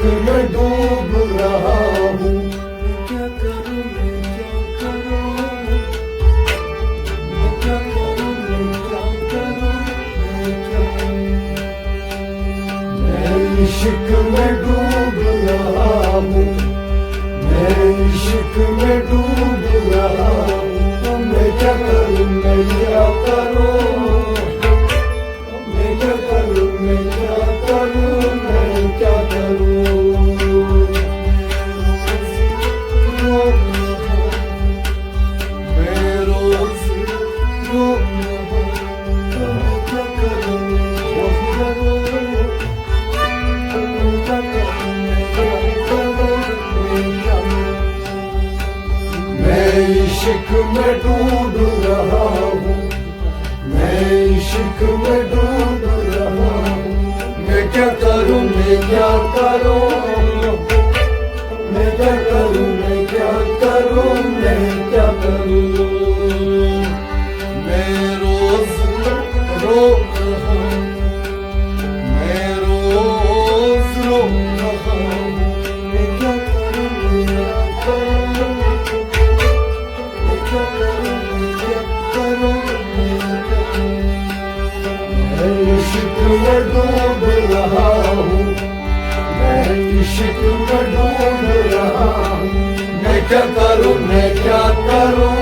इश्क में डूब रहा हूँ। क्या करूं मैं क्या करूं, मैं क्या करूं मैं क्या करूं, मैं क्या मैं इश्क में डूब रहा हूँ, मैं इश्क में डूब रहा हूँ। मैं क्या करूं मैं क्या करूं, मैं क्या करूं मैं क्या करूं, मैं क्या करूं। मैं रोज रो रहा हूं, मैं क्या करूं मैं क्या करूं, मैं क्या करूं मैं क्या करूं, मैं क्या मैं इश्क में डूब रहा हूँ, मैं इश्क में डूब रहा हूँ। मैं क्या करूं मैं क्या करूं, मैं क्या करूं मैं क्या करूं, मैं क्या करूं। मैं रोज रो रहा हूं, मैं रोज रो रहा हूं। मैं क्या करूं मैं क्या करूं, मैं क्या करूं मैं क्या करूं, मैं क्या करूं। मैं इश्क में डूब रहा हूँ, मैं इश्क में डूब रहा हूँ। मैं क्या करूं मैं क्या करूं,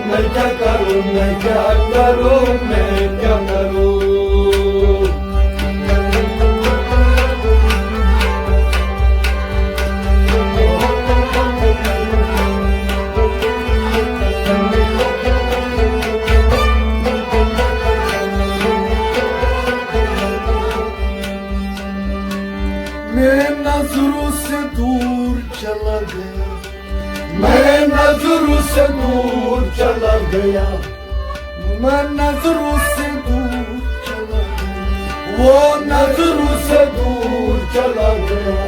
मैं क्या करूं मैं क्या करूं, मैं क्या करूं। मेरे नजरों से दूर चला गया, मैं नजरों से दूर चला गया, मैं नजरों से दूर चला गया, वो नजरों से दूर चला गया,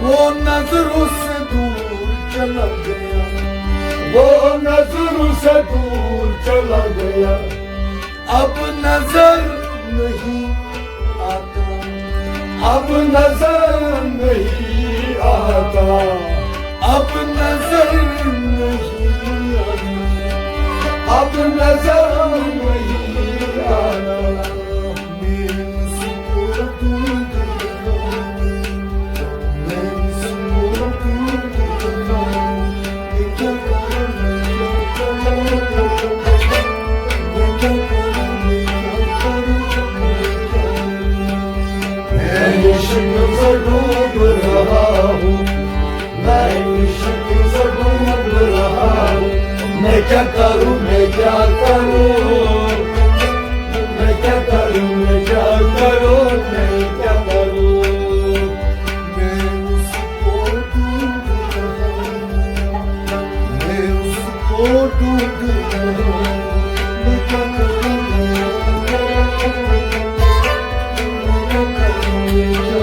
वो नजरों से दूर चला गया। वो नजरों से दूर चला गया। अब नजर नहीं आता, अब नजर नहीं आता, अब नजर नहीं आता। अब नजर नहीं आता। मेरे मुझको दूर गया, मैं मुझको दूर गया। मैं क्या करूं मैं क्या करूं, मैं क्या करूं मैं क्या करूं, मैं क्या करूं। मैं इश्क से डूब रहा हूँ, मैं इश्क से डूब रहा हूँ। मैं क्या करूं मैं क्या करूं, मैं क्या करूं मैं क्या करूं, मैं क्या करूं। मैं उसको ढूंढ रहा हूं, मैं उसको ढूंढ रहा हूं। मैं क्या करूं मैं क्या करूं, मैं क्या करूं मैं क्या करूं।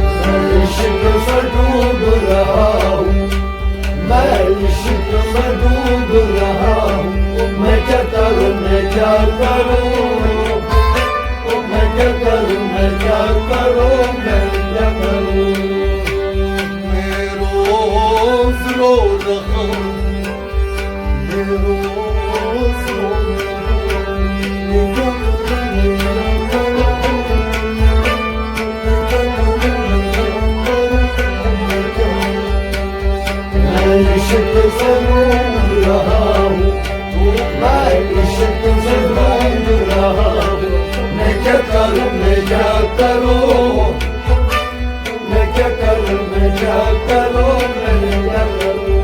मैं इश्क से डूब रहा हूँ, मैं इश्क में डूब रहा हूँ। मैं क्या करूं मैं क्या करूं, मैं क्या करूं मैं क्या करूं, मैं क्या करूं। मैं रोज रो रहा हूं, मैं रोज रो रहा हूं। मैं क्या करूं मैं क्या करूं, मैं क्या करूं मैं क्या करूं, मैं क्या करूं। मैं इश्क से डूब रहा हूँ, मैं इश्क से डूब रहा हूँ। मैं क्या करूं मैं क्या करूं, मैं क्या करूं मैं क्या करूं, मैं क्या करूं।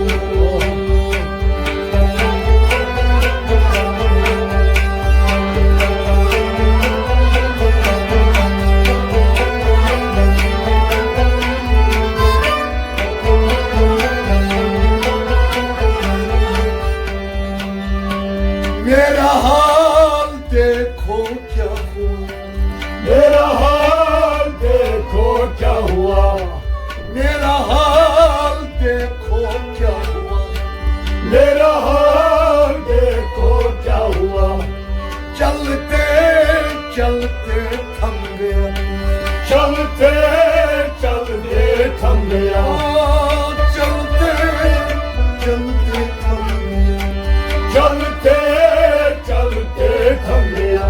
मेरा हाल देखो क्या हुआ, मेरा हाल देखो क्या हुआ, मेरा हाल देखो क्या हुआ। मेरा हाल देखो क्या हुआ। चलते चलते थम गया, चलते चलते थम गया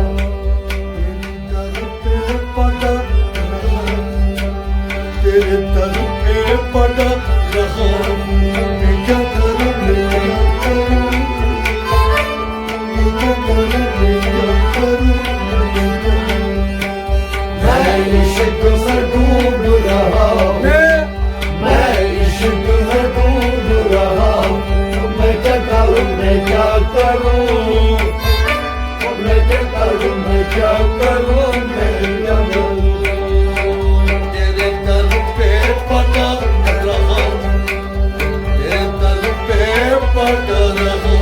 तेरे दर पे पड़ा रहा मैं क्या करूं मैं क्या करूं मैं क्या करूं मैं क्या करूं मैं इश्क में डूब रहा हूँ मैं इश्क में डूब रहा हूँ मैं क्या करूं मैं क्या करूं मैं क्या करूं मैं क्या करूं मैं क्या करूं तेरे दर पे पड़ा रहा तेरे दर पे पड़ा रहा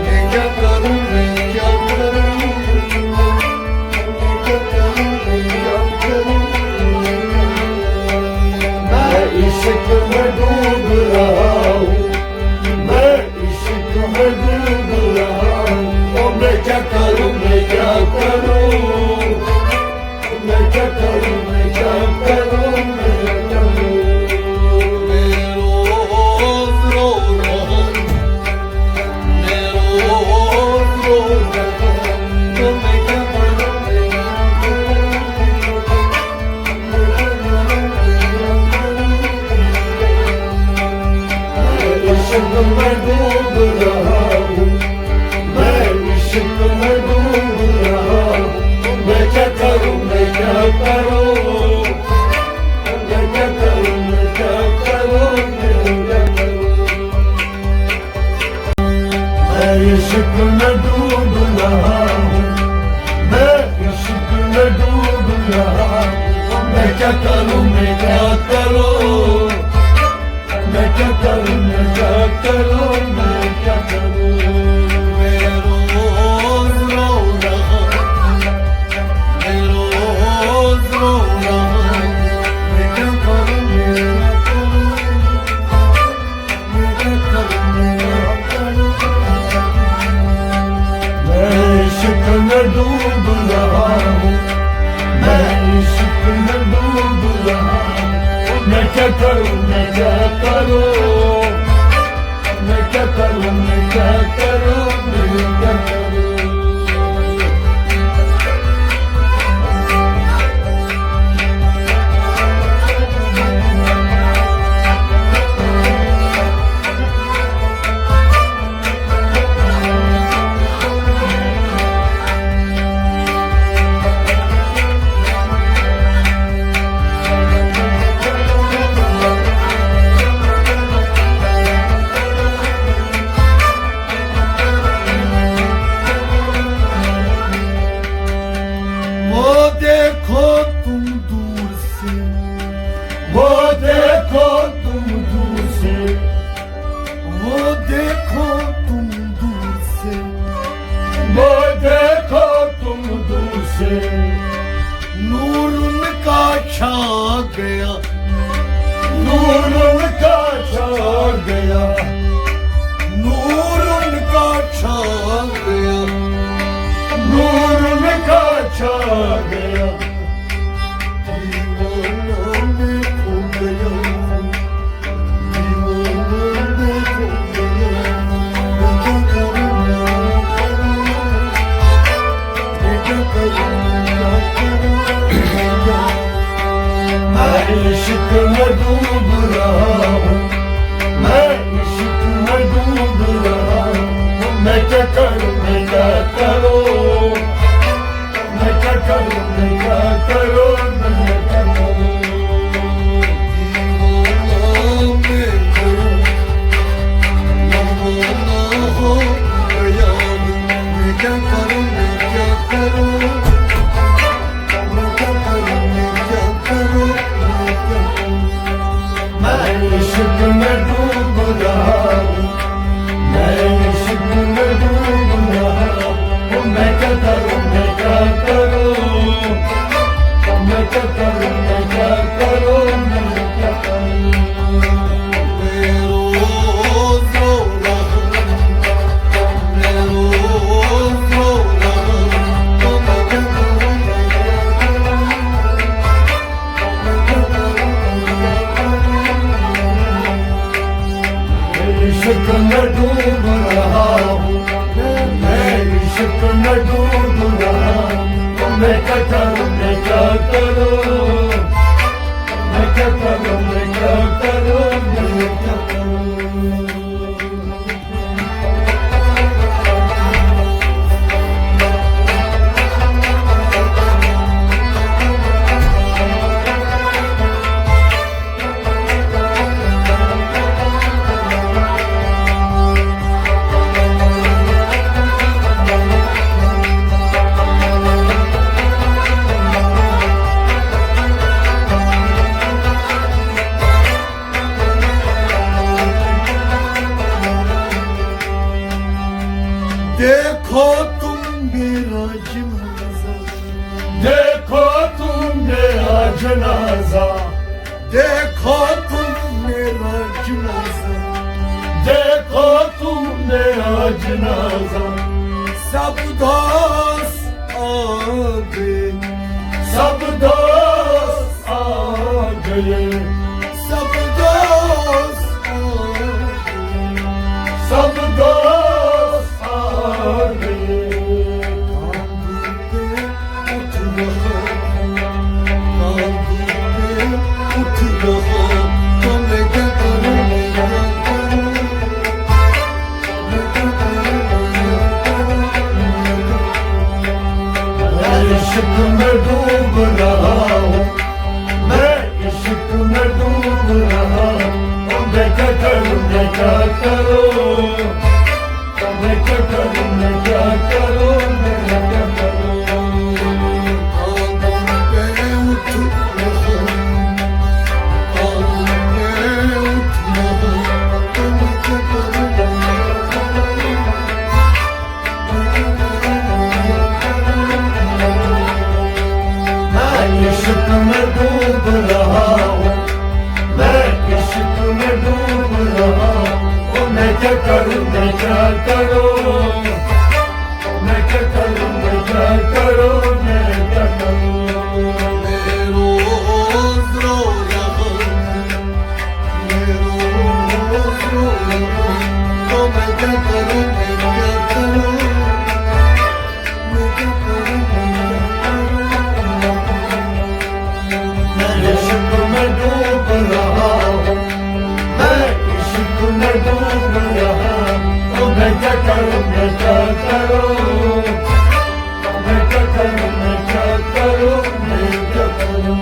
मैं क्या करूं मैं क्या करूं मैं क्या करूं मैं क्या करूं मैं इश्क में डूब रहा हूँ मैं इश्क में डूब रहा हूँ ओ मैं क्या करूं मैं क्या करूं मैं क्या करूं मैं क्या करूं मैं क्या करूं मैं रोज रो रहा मैं रोज रो रहा तो मैं क्या करूं मैं क्या मैं इश्क में डूब रहा हूँ मैं इश्क में डूब रहा हूँ मैं क्या करूं मैं क्या करूं मैं क्या करूं मैं क्या करूं मैं क्या करूं मैं इश्क में डूब रहा हूँ मैं इश्क में डूब रहा हूँ मैं क्या करूं मैं क्या करूं मैं क्या करूं मैं क्या करूं मैं क्या करूं मैं रोज रो रहा मैं रोज रो रहा मैं क्या करूं मैं क्या करूं मैं क्या करूं मैं इश्क में डूब रहा हूँ मैं इश्क में डूब रहा हूँ मैं क्या करूं मैं क्या करूं मैं क्या करूं मैं क्या करूं मैं क्या करूं वो देखो तुम दूर से वो देखो तुम दूर से वो देखो तुम दूर से वो देखो तुम दूर से नूर उनका छा गया नूर उनका छा गया नूर उनका छा गया नूर उनका छा गया दीवाना में खो गया दीवाना में खो गया मैं क्या करूं मैं क्या करूं मैं क्या करूं मैं इश्क में डूब रहा हूँ मैं इश्क में डूब रहा हूँ मैं क्या करूं मैं क्या करूं मैं क्या करूं मैं क्या करूं मैं क्या करूं मैं इश्क में डूब रहा हूँ मैं इश्क में डूब रहा हूँ मैं क्या करूं मैं क्या करूं मैं क्या करूं मैं क्या करूं मैं क्या करूं इश्क करूं मैं क्या करूं मैं क्या करूं मैं क्या करूं मैं क्या करूं देखो तुम मेरा जनाजा, देखो तुम मेरा जनाजा देखो तुम मेरा जनाजा, देखो तुम मेरा जनाजा सब दोस्त आ गए, सब दोस्त आ गए सब दोस्त आ गए, सब दोस्त आ गए उठ रहो तो मैं क्या करूं मैं इश्क में डूब रहा हूँ मैं इश्क में डूब रहा हूँ मैं क्या करूं मैं क्या करूं मैं क्या करूं मैं क्या करूं मैं क्या करूं इश्क में डूब रहा हूँ मैं इश्क में डूब रहा हूँ मैं क्या करूं मैं क्या करूं मैं क्या करूं मैं क्या करूं मैं क्या करूं मैं रोज रो रहा हूँ, मैं रोज रो रहा हूँ, तो मैं क्या करूं मैं क्या करूं मैं क्या करूं मैं इश्क में डूब रहा हूँ मैं इश्क में डूब रहा हूँ मैं क्या करूं मैं क्या करूं मैं क्या करूं मैं क्या करूं मैं क्या करूं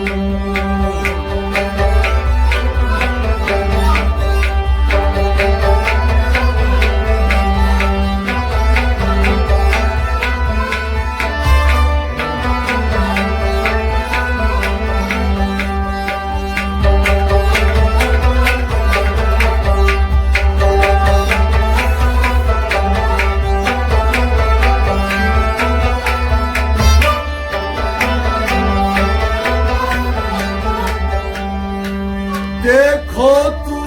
देखो तू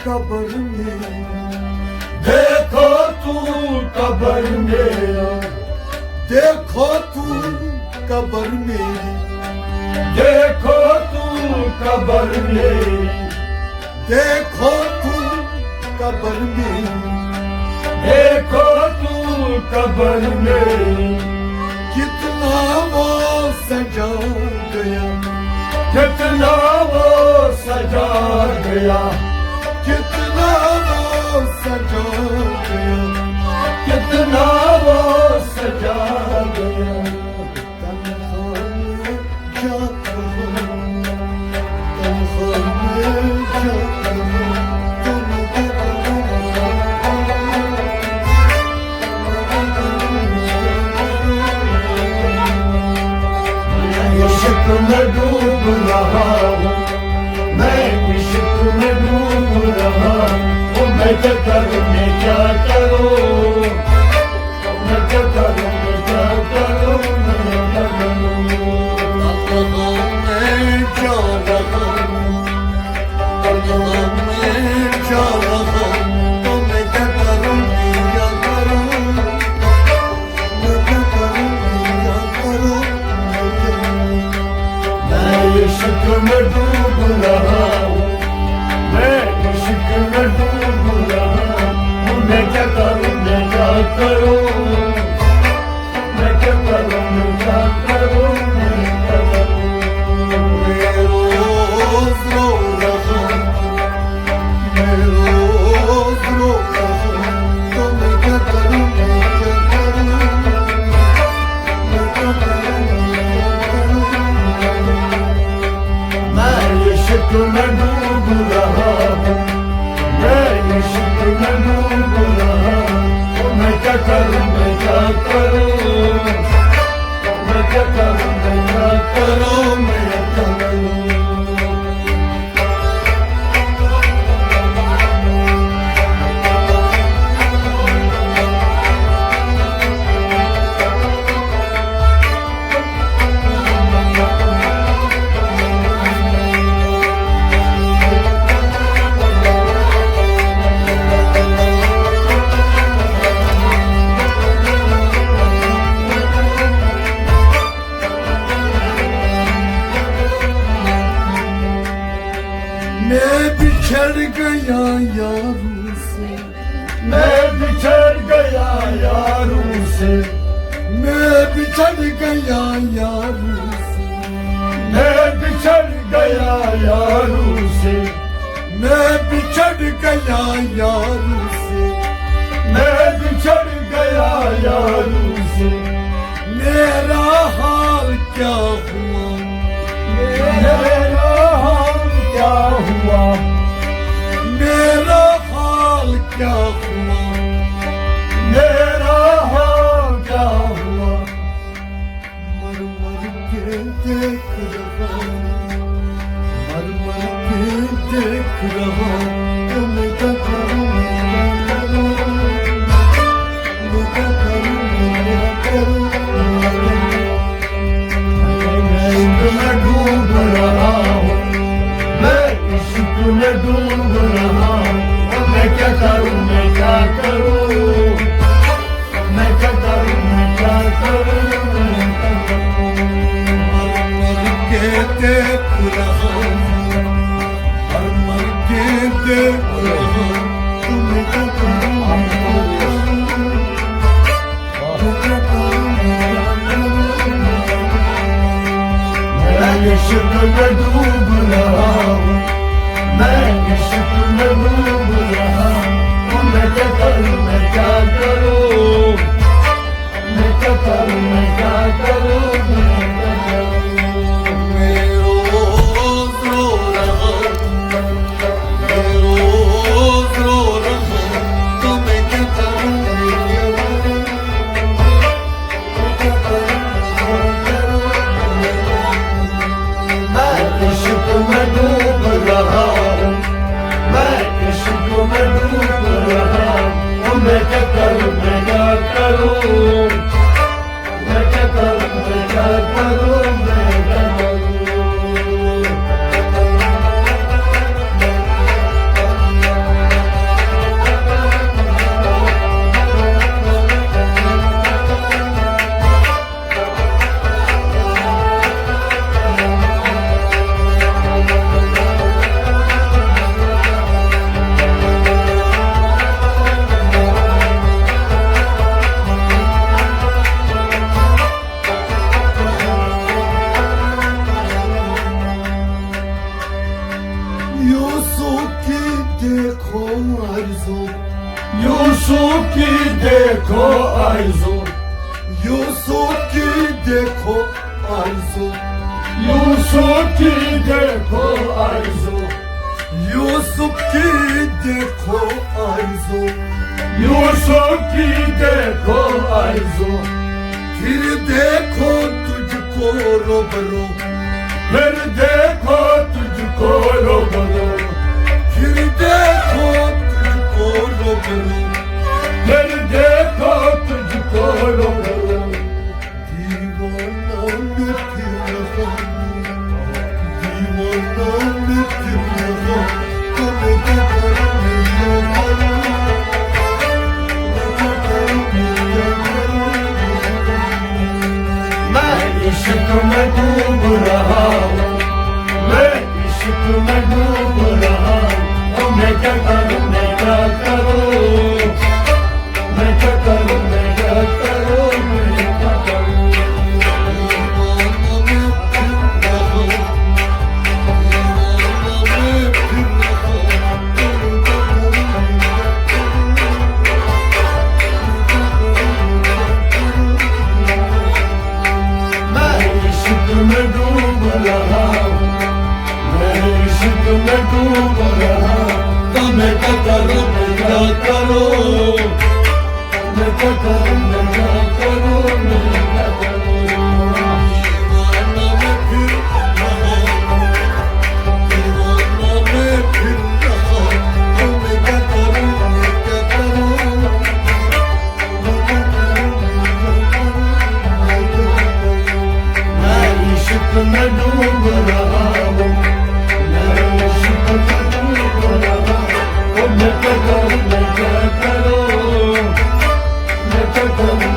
कब्र में, देखो तू कब्र मेरा देखो तू कब्र में, देखो तू कब्र मेरी देखो तू कब्र में, देखो तू कब्र मेरी कितना वो सजा गया, कितना वो सजा गया कितना वो सजा गया, कितना वो सजा गया तन्हा में जाता हूँ, तन्हा में जाता हूँ, तुम इश्क में डूब रहा हूँ मैं इश्क में डूब रहा हूँ मैं क्या करूं मैं क्या करूं मैं क्या करूं मैं क्या करूं मैं क्या करूं तन्हा में जा रहा हूँ, तन्हा में जा रहा हूँ, तो मैं क्या करूँ मैं क्या करूँ मैं क्या करूँ मैं क्या करूँ मैं क्या करूँ मैं इश्क में डूब रहा हूँ मैं इश्क में डूब रहा हूँ मैं क्या करूं मैं क्या करूं मैं क्या करूं मैं क्या करूं मैं क्या करूं मैं क्या करूं मैं क्या करूं मैं क्या करूं मैं बिछड़ गया यारों से मैं बिछड़ गया यारों से मैं बिछड़ गया यारों से मैं बिछड़ गया यारों से मैं बिछड़ गया यारों से मैं बिछड़ गया यारों से मेरा हाल क्या हुआ मेरा हाल क्या हुआ मेरा हाल क्या हुआ मेरा हाल क्या हुआ मर मर के देख रहा मर मर के देख रहा तो मैं क्या करूं मैं क्या करूं मैं क्या करूं मैं इश्क में डूब रहा हूँ मैं इश्क में डूब रहा हूँ मैं क्या करूं मैं क्या करूं मैं क्या करूं मैं क्या करूं मैं क्या करूं मर के देख रहा मर के देख रहा तुम क्या करूं मैं इश्क में डूब रहा हूँ मैं इश्क में डूब रहा हूँ मैं क्या करूं मैं क्या करूं मैं क्या करूं मैं क्या करूं मैं क्या करूं मैं रोज रो रहा मैं रोज रो रहा तो मैं क्या करूं मैं इश्क में डूब रहा हूँ मैं इश्क में डूब रहा हूँ मैं क्या करूं मैं क्या करूं मैं क्या करूं मैं क्या करूं मैं क्या करूं यूसुफ की देखो आरज़ू यूसुफ की देखो आरज़ू यूसुफ की देखो आरज़ू यूसुफ की देखो आरज़ू यूसुफ की देखो आरज़ू यूसुफ की देखो आरज़ू फिर देखो तुझको रोबरो फिर देखो तुझको रोबरो फिर देखो तुझको रोबरो फिर देखो तुझको रोबरो दीवाना में फिर रहा दीवाना में फिर रहा तो मैं क्या करूं मैं क्या करूं मैं इश्क में डूब रहा हूँ मैं इश्क में डूब रहा हूँ मैं क्या करूं मैं क्या करूं मैं क्या करूं मैं क्या करूं मैं क्या करूं मैं इश्क में डूब रहा Thank you.